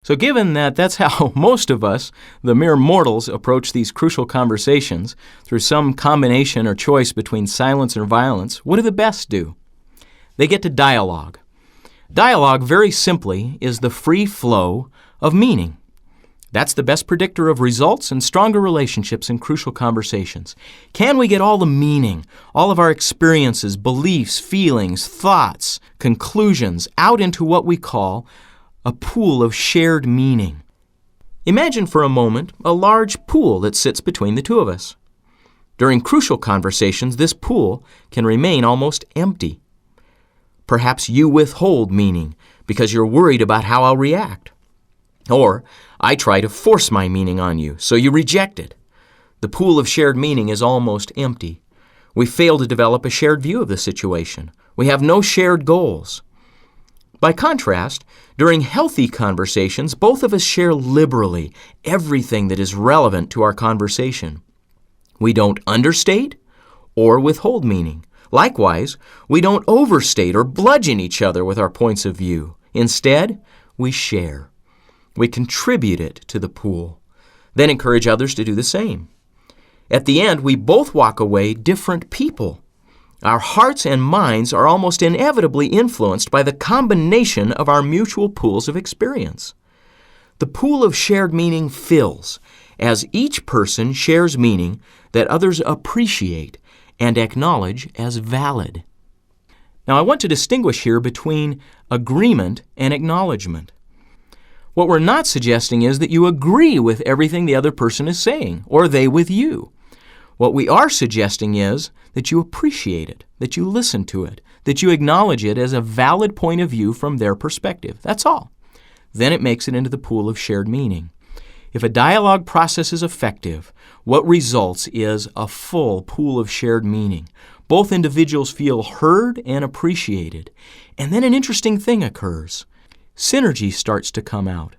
So given that that's how most of us, the mere mortals, approach these crucial conversations, through some combination or choice between silence or violence, what do the best do? They get to dialogue. Dialogue, very simply, is the free flow of meaning. That's the best predictor of results and stronger relationships in crucial conversations. Can we get all the meaning, all of our experiences, beliefs, feelings, thoughts, conclusions out into what we call a pool of shared meaning? Imagine for a moment a large pool that sits between the two of us. During crucial conversations, this pool can remain almost empty. Perhaps you withhold meaning because you're worried about how I'll react. Or I try to force my meaning on you, so you reject it. The pool of shared meaning is almost empty. We fail to develop a shared view of the situation. We have no shared goals. By contrast, during healthy conversations, both of us share liberally everything that is relevant to our conversation. We don't understate or withhold meaning. Likewise, we don't overstate or bludgeon each other with our points of view. Instead, we share. We contribute it to the pool, then encourage others to do the same. At the end, we both walk away different people. Our hearts and minds are almost inevitably influenced by the combination of our mutual pools of experience. The pool of shared meaning fills as each person shares meaning that others appreciate and acknowledge as valid. Now, I want to distinguish here between agreement and acknowledgement. What we're not suggesting is that you agree with everything the other person is saying, or they with you. What we are suggesting is that you appreciate it, that you listen to it, that you acknowledge it as a valid point of view from their perspective. That's all. Then it makes it into the pool of shared meaning. If a dialogue process is effective, what results is a full pool of shared meaning. Both individuals feel heard and appreciated. And then an interesting thing occurs. Synergy starts to come out.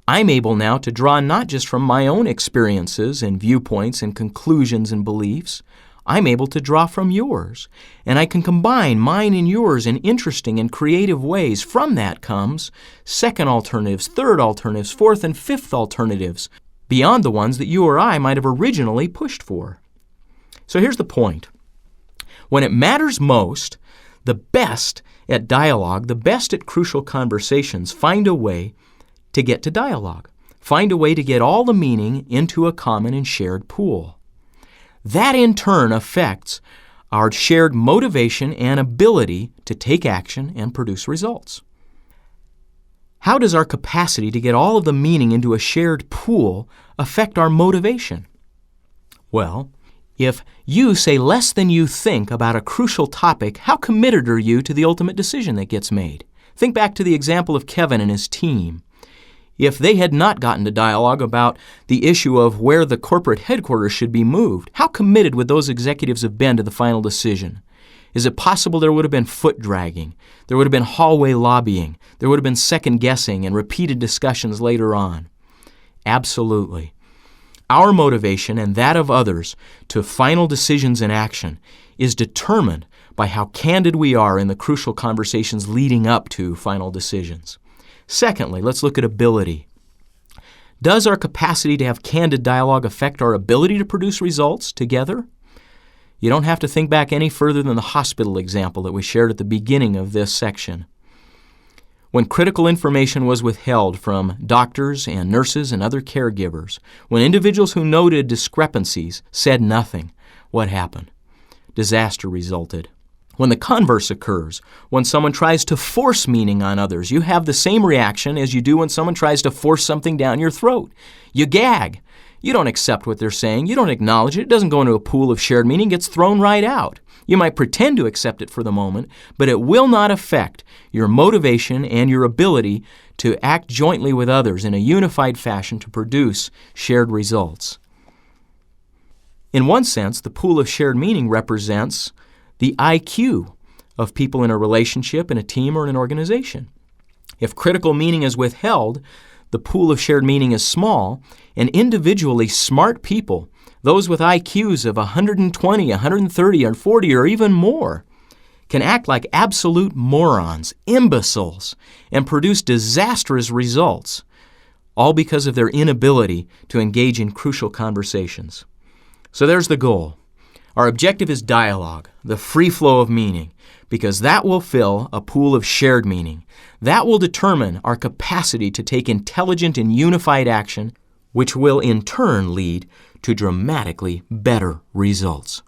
I'm able now to draw not just from my own experiences and viewpoints and conclusions and beliefs. I'm able to draw from yours. And I can combine mine and yours in interesting and creative ways. From that comes second alternatives, third alternatives, fourth and fifth alternatives, beyond the ones that you or I might have originally pushed for. So here's the point. When it matters most, the best at dialogue, the best at crucial conversations, find a way to get to dialogue. Find a way to get all the meaning into a common and shared pool. That in turn affects our shared motivation and ability to take action and produce results. How does our capacity to get all of the meaning into a shared pool affect our motivation? Well, if you say less than you think about a crucial topic, how committed are you to the ultimate decision that gets made? Think back to the example of Kevin and his team. If they had not gotten to dialogue about the issue of where the corporate headquarters should be moved, how committed would those executives have been to the final decision? Is it possible there would have been foot dragging? There would have been hallway lobbying? There would have been second guessing and repeated discussions later on? Absolutely. Our motivation and that of others to final decisions and action is determined by how candid we are in the crucial conversations leading up to final decisions. Secondly, let's look at ability. Does our capacity to have candid dialogue affect our ability to produce results together? You don't have to think back any further than the hospital example that we shared at the beginning of this section. When critical information was withheld from doctors and nurses and other caregivers, when individuals who noted discrepancies said nothing, what happened? Disaster resulted. When the converse occurs, when someone tries to force meaning on others, you have the same reaction as you do when someone tries to force something down your throat. You gag. You don't accept what they're saying. You don't acknowledge it. It doesn't go into a pool of shared meaning. It gets thrown right out. You might pretend to accept it for the moment, but it will not affect your motivation and your ability to act jointly with others in a unified fashion to produce shared results. In one sense, the pool of shared meaning represents the IQ of people in a relationship, in a team, or in an organization. If critical meaning is withheld, the pool of shared meaning is small, and individually smart people, those with IQs of 120, 130, or 40, or even more, can act like absolute morons, imbeciles, and produce disastrous results all because of their inability to engage in crucial conversations. So there's the goal. Our objective is dialogue, the free flow of meaning, because that will fill a pool of shared meaning. That will determine our capacity to take intelligent and unified action, which will in turn lead to dramatically better results.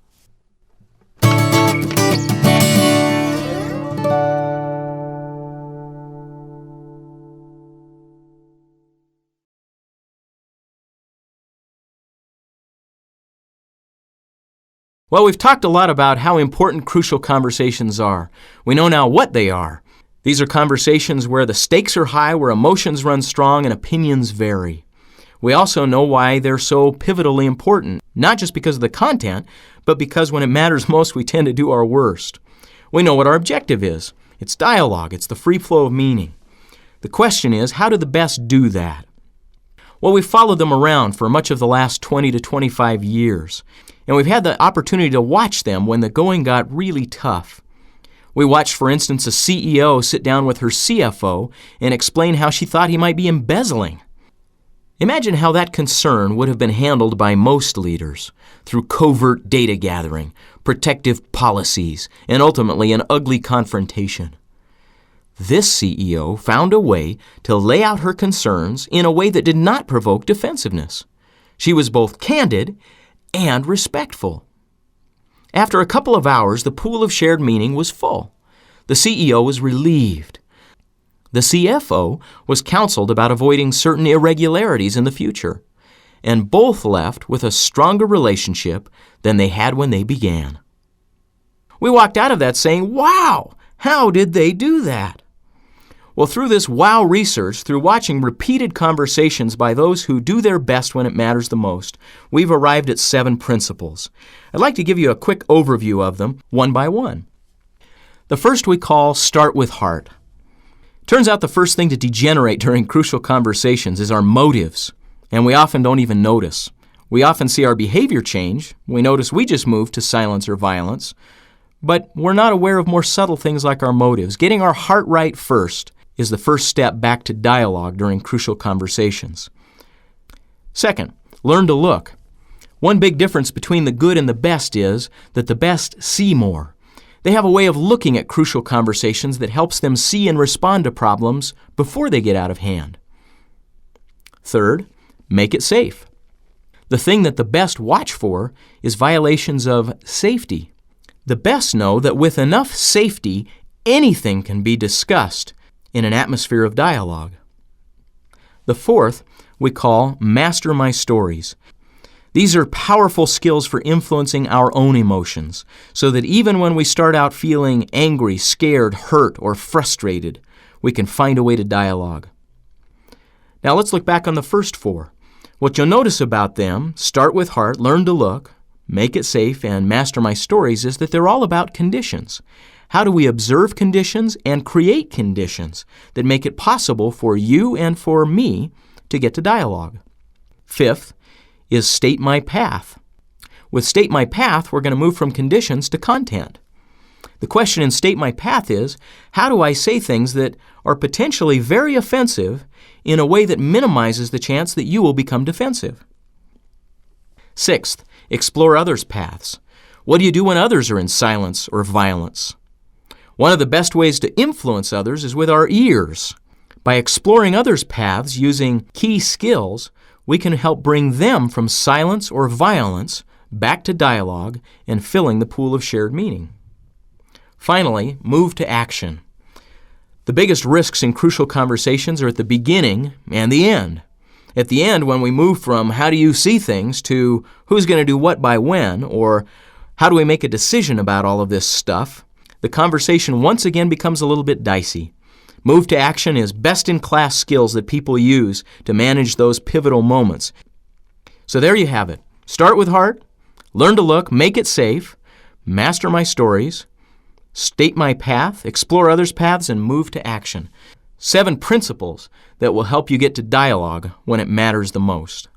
Well, we've talked a lot about how important crucial conversations are. We know now what they are. These are conversations where the stakes are high, where emotions run strong, and opinions vary. We also know why they're so pivotally important, not just because of the content, but because when it matters most, we tend to do our worst. We know what our objective is. It's dialogue. It's the free flow of meaning. The question is, how do the best do that? Well, we've followed them around for much of the last 20 to 25 years, and we've had the opportunity to watch them when the going got really tough. We watched, for instance, a CEO sit down with her CFO and explain how she thought he might be embezzling. Imagine how that concern would have been handled by most leaders through covert data gathering, protective policies, and ultimately an ugly confrontation. This CEO found a way to lay out her concerns in a way that did not provoke defensiveness. She was both candid and respectful. After a couple of hours, the pool of shared meaning was full. The CEO was relieved. The CFO was counseled about avoiding certain irregularities in the future, and both left with a stronger relationship than they had when they began. We walked out of that saying, "Wow, how did they do that?" Well, through this wow research, through watching repeated conversations by those who do their best when it matters the most, we've arrived at 7 principles. I'd like to give you a quick overview of them, one by one. The first we call start with heart. Turns out the first thing to degenerate during crucial conversations is our motives, and we often don't even notice. We often see our behavior change. We notice we just moved to silence or violence, but we're not aware of more subtle things like our motives. Getting our heart right first is the first step back to dialogue during crucial conversations. Second, learn to look. One big difference between the good and the best is that the best see more. They have a way of looking at crucial conversations that helps them see and respond to problems before they get out of hand. Third, make it safe. The thing that the best watch for is violations of safety. The best know that with enough safety, anything can be discussed in an atmosphere of dialogue. The fourth we call master my stories. These are powerful skills for influencing our own emotions, so that even when we start out feeling angry, scared, hurt, or frustrated, we can find a way to dialogue. Now let's look back on the first 4. What you'll notice about them, start with heart, learn to look, make it safe, and master my stories, is that they're all about conditions. How do we observe conditions and create conditions that make it possible for you and for me to get to dialogue? Fifth is state my path. With state my path, we're going to move from conditions to content. The question in state my path is, how do I say things that are potentially very offensive in a way that minimizes the chance that you will become defensive? Sixth, explore others' paths. What do you do when others are in silence or violence? One of the best ways to influence others is with our ears. By exploring others' paths using key skills, we can help bring them from silence or violence back to dialogue and filling the pool of shared meaning. Finally, move to action. The biggest risks in crucial conversations are at the beginning and the end. At the end, when we move from how do you see things to who's going to do what by when, or how do we make a decision about all of this stuff, the conversation once again becomes a little bit dicey. Move to action is best-in-class skills that people use to manage those pivotal moments. So there you have it. Start with heart, learn to look, make it safe, master my stories, state my path, explore others' paths, and move to action. 7 principles that will help you get to dialogue when it matters the most.